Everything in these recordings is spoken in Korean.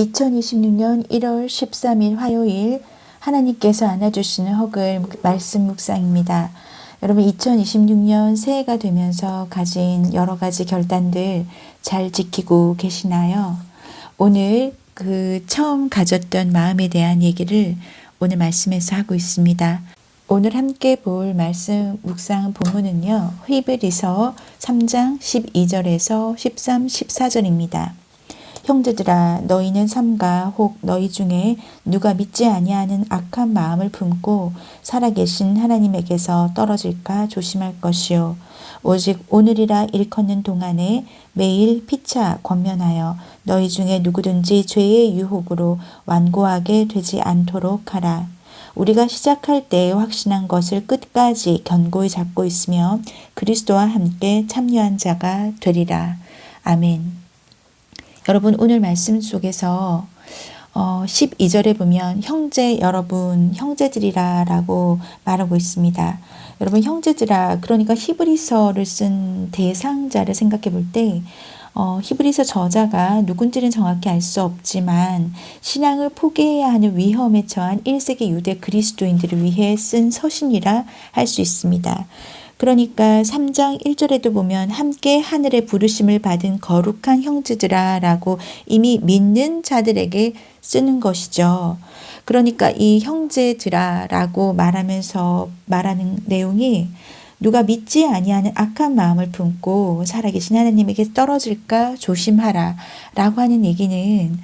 2026년 1월 13일 화요일 하나님께서 안아주시는 허글 말씀 묵상입니다. 여러분 2026년 새해가 되면서 가진 여러 가지 결단들 잘 지키고 계시나요? 오늘 처음 가졌던 마음에 대한 얘기를 오늘 말씀에서 하고 있습니다. 오늘 함께 볼 말씀 묵상 본문은요. 히브리서 3장 12절에서 13, 14절입니다. 형제들아 너희는 삼가 혹 너희 중에 누가 믿지 아니하는 악한 마음을 품고 살아계신 하나님에게서 떨어질까 조심할 것이요 오직 오늘이라 일컫는 동안에 매일 피차 권면하여 너희 중에 누구든지 죄의 유혹으로 완고하게 되지 않도록 하라. 우리가 시작할 때 확신한 것을 끝까지 견고히 잡고 있으며 그리스도와 함께 참여한 자가 되리라. 아멘. 여러분 오늘 말씀 속에서 12절에 보면 형제 여러분 형제들이라 라고 말하고 있습니다. 여러분 형제들아 그러니까 히브리서를 쓴 대상자를 생각해 볼 때 히브리서 저자가 누군지는 정확히 알 수 없지만 신앙을 포기해야 하는 위험에 처한 1세기 유대 그리스도인들을 위해 쓴 서신이라 할 수 있습니다. 그러니까 3장 1절에도 보면 함께 하늘의 부르심을 받은 거룩한 형제들아 라고 이미 믿는 자들에게 쓰는 것이죠. 그러니까 이 형제들아 라고 말하면서 말하는 내용이 누가 믿지 아니하는 악한 마음을 품고 살아계신 하나님에게 떨어질까 조심하라 라고 하는 얘기는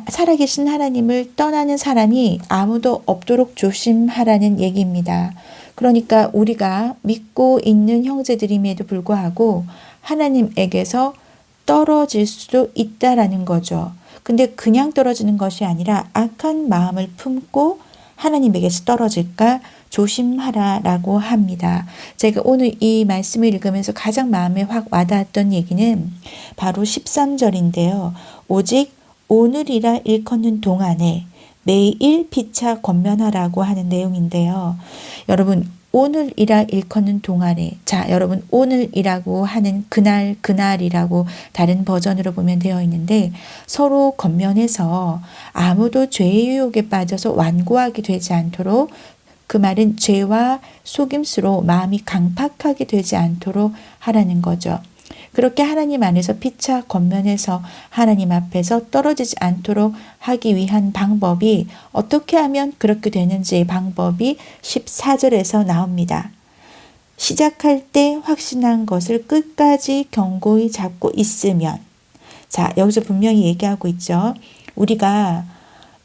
살아계신 하나님을 떠나는 사람이 아무도 없도록 조심하라는 얘기입니다. 그러니까 우리가 믿고 있는 형제들임에도 불구하고 하나님에게서 떨어질 수도 있다라는 거죠. 근데 그냥 떨어지는 것이 아니라 악한 마음을 품고 하나님에게서 떨어질까 조심하라라고 합니다. 제가 오늘 이 말씀을 읽으면서 가장 마음에 확 와닿았던 얘기는 바로 13절인데요. 오직 오늘이라 일컫는 동안에 매일 피차 권면하라고 하는 내용인데요. 여러분 오늘이라 일컫는 동안에 여러분 오늘이라고 하는 그날이라고 다른 버전으로 보면 되어 있는데 서로 권면해서 아무도 죄의 유혹에 빠져서 완고하게 되지 않도록 그 말은 죄와 속임수로 마음이 강팍하게 되지 않도록 하라는 거죠. 그렇게 하나님 안에서 피차 권면해서 하나님 앞에서 떨어지지 않도록 하기 위한 방법이 어떻게 하면 그렇게 되는지 방법이 14절에서 나옵니다. 시작할 때 확신한 것을 끝까지 견고히 잡고 있으면 여기서 분명히 얘기하고 있죠. 우리가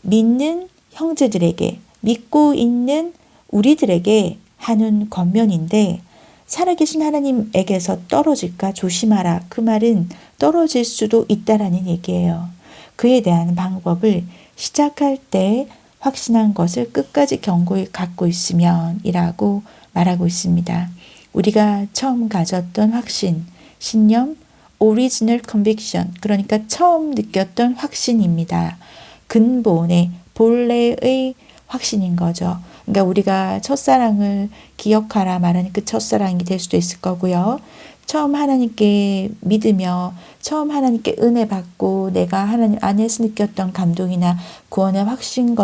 믿는 형제들에게 믿고 있는 우리들에게 하는 권면인데 살아계신 하나님에게서 떨어질까 조심하라. 그 말은 떨어질 수도 있다라는 얘기예요. 그에 대한 방법을 시작할 때 확신한 것을 끝까지 견고히 갖고 있으면 이라고 말하고 있습니다. 우리가 처음 가졌던 확신, 신념, original conviction, 그러니까 처음 느꼈던 확신입니다. 근본의 본래의 확신인 거죠. 그러니까 우리가 첫사랑을 기억하라 말하는 그 첫사랑이 될 수도 있을 거고요. 처음 하나님께 믿으며 처음 하나님께 은혜 받고 내가 하나님 안에서 느꼈던 감동이나 구원의 확신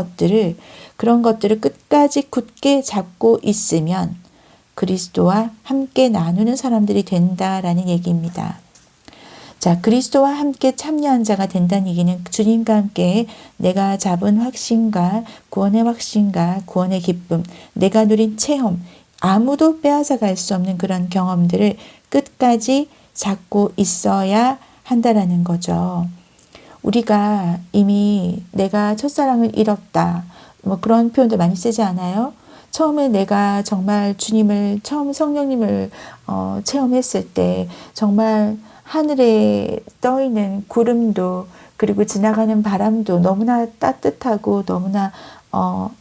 그런 것들을 끝까지 굳게 잡고 있으면 그리스도와 함께 나누는 사람들이 된다라는 얘기입니다. 그리스도와 함께 참여한 자가 된다는 얘기는 주님과 함께 내가 잡은 확신과 구원의 확신과 구원의 기쁨, 내가 누린 체험, 아무도 빼앗아갈 수 없는 그런 경험들을 끝까지 잡고 있어야 한다라는 거죠. 우리가 이미 내가 첫사랑을 잃었다, 그런 표현도 많이 쓰지 않아요? 처음에 내가 정말 주님을 처음 성령님을 체험했을 때 정말 하늘에 떠있는 구름도 그리고 지나가는 바람도 너무나 따뜻하고 너무나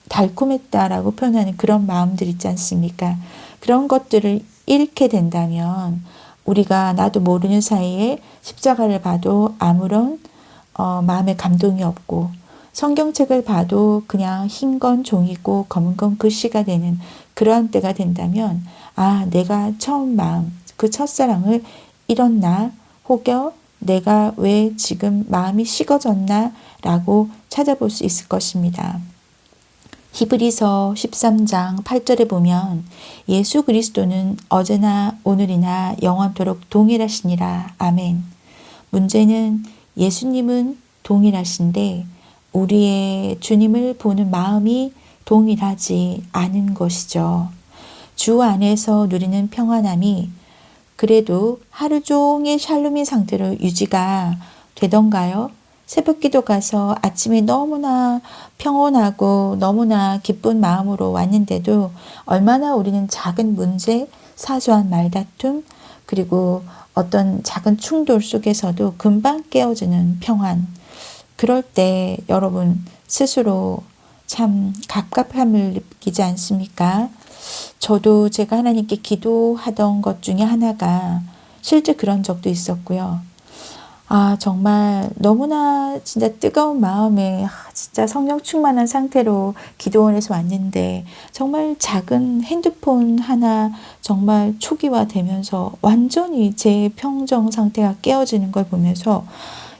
달콤했다라고 표현하는 그런 마음들 있지 않습니까? 그런 것들을 잃게 된다면 우리가 나도 모르는 사이에 십자가를 봐도 아무런 마음의 감동이 없고 성경책을 봐도 그냥 흰 건 종이고 검은 건 글씨가 되는 그러한 때가 된다면 내가 처음 그 첫사랑을 잃었나 혹여 내가 왜 지금 마음이 식어졌나 라고 찾아볼 수 있을 것입니다. 히브리서 13장 8절에 보면 예수 그리스도는 어제나 오늘이나 영원토록 동일하시니라. 아멘. 문제는 예수님은 동일하신데 우리의 주님을 보는 마음이 동일하지 않은 것이죠. 주 안에서 누리는 평안함이 그래도 하루 종일 샬롬의 상태로 유지가 되던가요? 새벽기도 가서 아침에 너무나 평온하고 너무나 기쁜 마음으로 왔는데도 얼마나 우리는 작은 문제, 사소한 말다툼, 그리고 어떤 작은 충돌 속에서도 금방 깨어지는 평안. 그럴 때 여러분 스스로 참 갑갑함을 느끼지 않습니까? 저도 제가 하나님께 기도하던 것 중에 하나가 실제 그런 적도 있었고요. 정말 너무나 진짜 뜨거운 마음에 진짜 성령 충만한 상태로 기도원에서 왔는데 정말 작은 핸드폰 하나 정말 초기화되면서 완전히 제 평정 상태가 깨어지는 걸 보면서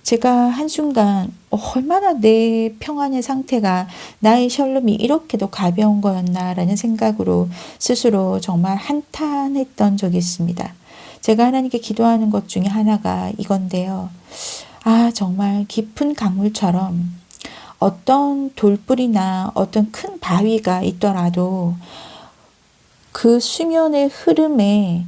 제가 한순간 얼마나 내 평안의 상태가 나의 샬롬이 이렇게도 가벼운 거였나라는 생각으로 스스로 정말 한탄했던 적이 있습니다. 제가 하나님께 기도하는 것 중에 하나가 이건데요. 정말 깊은 강물처럼 어떤 돌불이나 어떤 큰 바위가 있더라도 그 수면의 흐름에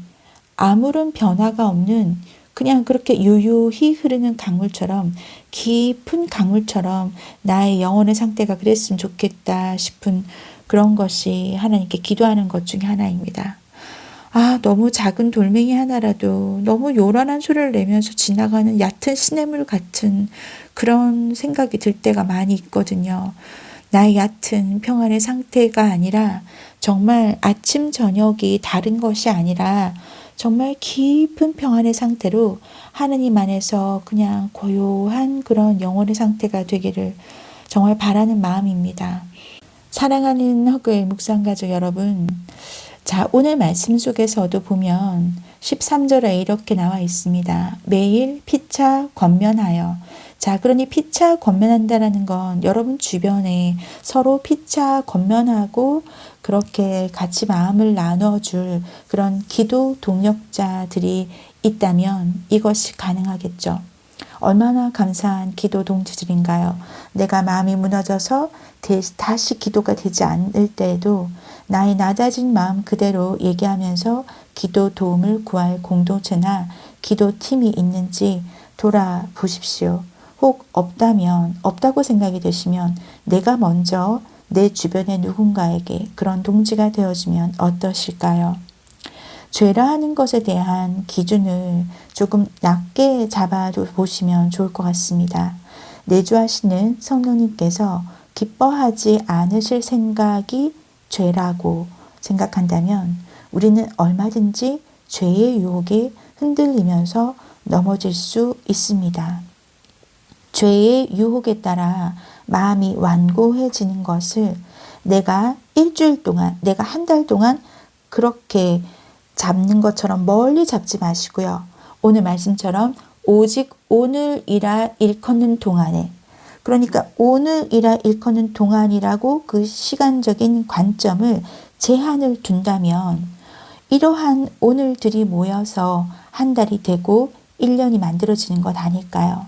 아무런 변화가 없는 그냥 그렇게 유유히 흐르는 강물처럼 깊은 강물처럼 나의 영혼의 상태가 그랬으면 좋겠다 싶은 그런 것이 하나님께 기도하는 것 중에 하나입니다. 너무 작은 돌멩이 하나라도 너무 요란한 소리를 내면서 지나가는 얕은 시냇물 같은 그런 생각이 들 때가 많이 있거든요. 나의 얕은 평안의 상태가 아니라 정말 아침 저녁이 다른 것이 아니라 정말 깊은 평안의 상태로 하느님 안에서 그냥 고요한 그런 영혼의 상태가 되기를 정말 바라는 마음입니다. 사랑하는 허그의 묵상가족 여러분, 자, 오늘 말씀 속에서도 보면 13절에 이렇게 나와 있습니다. 매일 피차 권면하여. 자, 그러니 피차 권면한다라는 건 여러분 주변에 서로 피차 권면하고 그렇게 같이 마음을 나눠줄 그런 기도 동력자들이 있다면 이것이 가능하겠죠. 얼마나 감사한 기도 동지들인가요? 내가 마음이 무너져서 다시 기도가 되지 않을 때에도 나의 낮아진 마음 그대로 얘기하면서 기도 도움을 구할 공동체나 기도팀이 있는지 돌아보십시오. 혹 없다고 생각이 되시면 내가 먼저 내 주변의 누군가에게 그런 동지가 되어주면 어떠실까요? 죄라 하는 것에 대한 기준을 조금 낮게 잡아보시면 좋을 것 같습니다. 내주하시는 성령님께서 기뻐하지 않으실 생각이 죄라고 생각한다면 우리는 얼마든지 죄의 유혹에 흔들리면서 넘어질 수 있습니다. 죄의 유혹에 따라 마음이 완고해지는 것을 내가 일주일 동안, 내가 한 달 동안 그렇게 잡는 것처럼 멀리 잡지 마시고요. 오늘 말씀처럼 오직 오늘이라 일컫는 동안에, 그러니까 오늘이라 일컫는 동안이라고 그 시간적인 관점을 제한을 둔다면 이러한 오늘들이 모여서 한 달이 되고 1년이 만들어지는 것 아닐까요?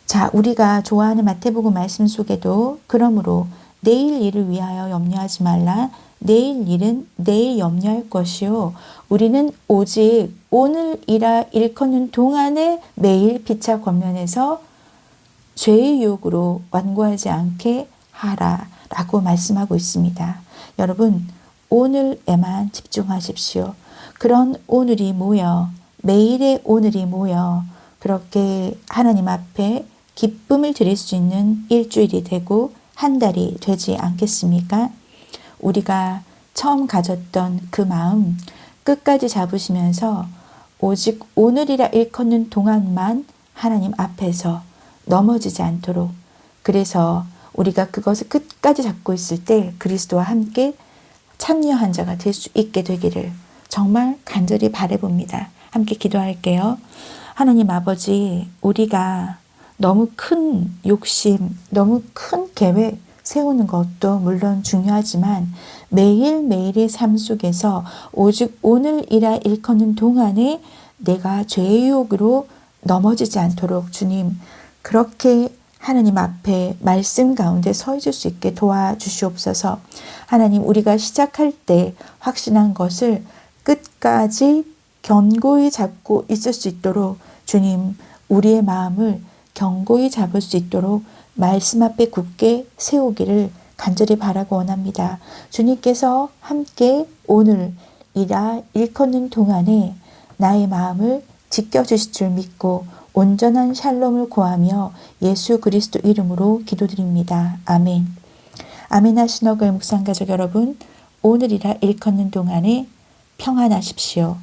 자, 우리가 좋아하는 마태복음 말씀 속에도 그러므로 내일 일을 위하여 염려하지 말라. 내일 일은 내일 염려할 것이요. 우리는 오직 오늘이라 일컫는 동안에 매일 피차 권면해서 죄의 유혹으로 완고하지 않게 하라라고 말씀하고 있습니다. 여러분, 오늘에만 집중하십시오. 그런 오늘이 모여, 매일의 오늘이 모여 그렇게 하나님 앞에 기쁨을 드릴 수 있는 일주일이 되고 한 달이 되지 않겠습니까? 우리가 처음 가졌던 그 마음 끝까지 잡으시면서 오직 오늘이라 일컫는 동안만 하나님 앞에서 넘어지지 않도록, 그래서 우리가 그것을 끝까지 잡고 있을 때 그리스도와 함께 참여한 자가 될 수 있게 되기를 정말 간절히 바라봅니다. 함께 기도할게요. 하나님 아버지, 우리가 너무 큰 욕심, 너무 큰 계획 세우는 것도 물론 중요하지만 매일매일의 삶 속에서 오직 오늘이라 일컫는 동안에 내가 죄의 유혹으로 넘어지지 않도록 주님, 그렇게 하나님 앞에 말씀 가운데 서 있을 수 있게 도와주시옵소서. 하나님, 우리가 시작할 때 확신한 것을 끝까지 견고히 잡고 있을 수 있도록 주님, 우리의 마음을 견고히 잡을 수 있도록 말씀 앞에 굳게 세우기를 간절히 바라고 원합니다. 주님께서 함께 오늘 일컫는 동안에 나의 마음을 지켜주실 줄 믿고 온전한 샬롬을 구하며 예수 그리스도 이름으로 기도드립니다. 아멘. 아멘 하신 어글 묵상 가족 여러분, 오늘이라 일컫는 동안에 평안하십시오.